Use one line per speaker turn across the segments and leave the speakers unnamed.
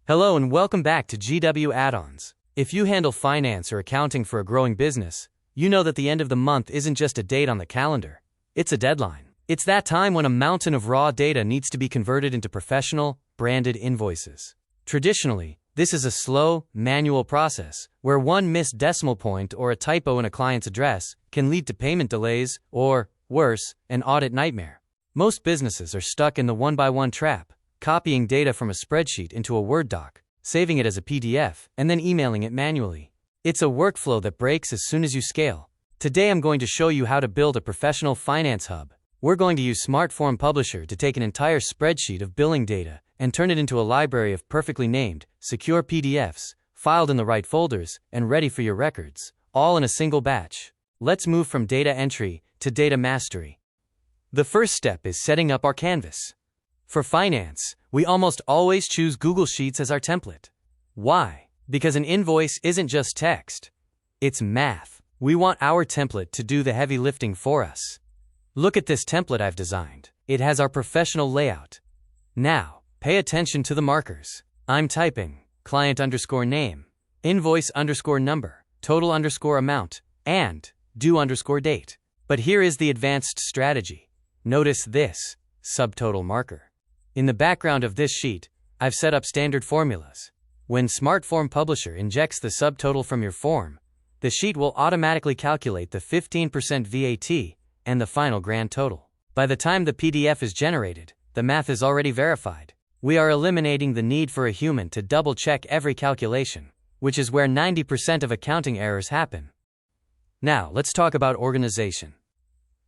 Hello and welcome back to GW Add-ons. If you handle finance or accounting for a growing business, you know that the end of the month isn't just a date on the calendar, it's a deadline. It's that time when a mountain of raw data needs to be converted into professional, branded invoices. Traditionally, this is a slow, manual process where one missed decimal point or a typo in a client's address can lead to payment delays or, worse, an audit nightmare. Most businesses are stuck in the one-by-one trap, copying data from a spreadsheet into a Word doc, saving it as a PDF, and then emailing it manually. It's a workflow that breaks as soon as you scale. Today I'm going to show you how to build a professional finance hub. We're going to use SmartForm Publisher to take an entire spreadsheet of billing data and turn it into a library of perfectly named, secure PDFs, filed in the right folders, and ready for your records, all in a single batch. Let's move from data entry to data mastery. The first step is setting up our canvas. For finance, we almost always choose Google Sheets as our template. Why? Because an invoice isn't just text. It's math. We want our template to do the heavy lifting for us. Look at this template I've designed. It has our professional layout. Now, pay attention to the markers. I'm typing client_name, invoice_number, total_amount, and due_date. But here is the advanced strategy. Notice this subtotal marker. In the background of this sheet, I've set up standard formulas. When SmartForm Publisher injects the subtotal from your form, the sheet will automatically calculate the 15% VAT and the final grand total. By the time the PDF is generated, the math is already verified. We are eliminating the need for a human to double-check every calculation, which is where 90% of accounting errors happen. Now, let's talk about organization.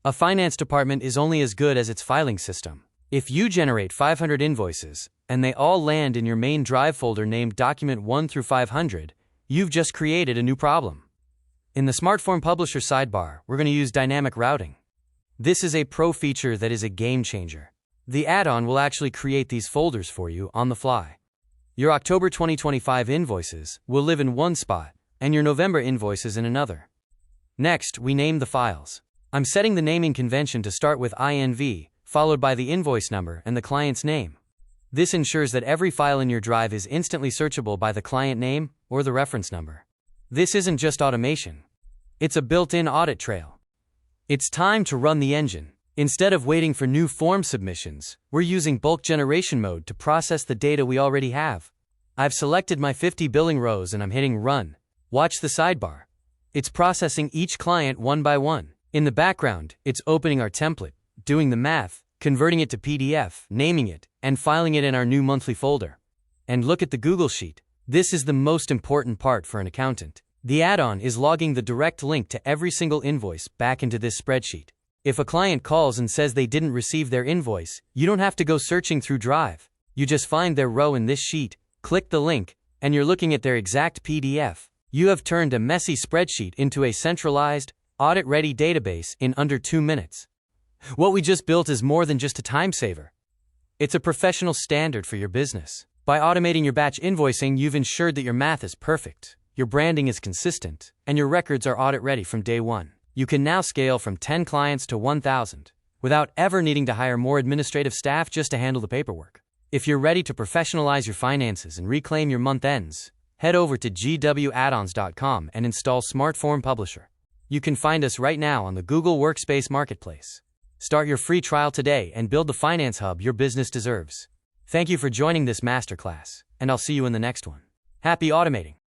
A finance department is only as good as its filing system. If you generate 500 invoices, and they all land in your main drive folder named Document 1 through 500, you've just created a new problem. In the SmartForm Publisher sidebar, we're going to use dynamic routing. This is a pro feature that is a game changer. The add-on will actually create these folders for you on the fly. Your October 2025 invoices will live in one spot, and your November invoices in another. Next, we name the files. I'm setting the naming convention to start with INV, followed by the invoice number and the client's name. This ensures that every file in your drive is instantly searchable by the client name or the reference number. This isn't just automation. It's a built-in audit trail. It's time to run the engine. Instead of waiting for new form submissions, we're using bulk generation mode to process the data we already have. I've selected my 50 billing rows and I'm hitting Run. Watch the sidebar. It's processing each client one by one. In the background, it's opening our template, doing the math, converting it to PDF, naming it, and filing it in our new monthly folder. And look at the Google Sheet. This is the most important part for an accountant. The add-on is logging the direct link to every single invoice back into this spreadsheet. If a client calls and says they didn't receive their invoice, you don't have to go searching through Drive. You just find their row in this sheet, click the link, and you're looking at their exact PDF. You have turned a messy spreadsheet into a centralized, audit-ready database in under 2 minutes. What we just built is more than just a time saver. It's a professional standard for your business. By automating your batch invoicing, you've ensured that your math is perfect, your branding is consistent, and your records are audit-ready from day one. You can now scale from 10 clients to 1,000 without ever needing to hire more administrative staff just to handle the paperwork. If you're ready to professionalize your finances and reclaim your month ends, head over to gwaddons.com and install SmartForm Publisher. You can find us right now on the Google Workspace Marketplace. Start your free trial today and build the finance hub your business deserves. Thank you for joining this masterclass, and I'll see you in the next one. Happy automating!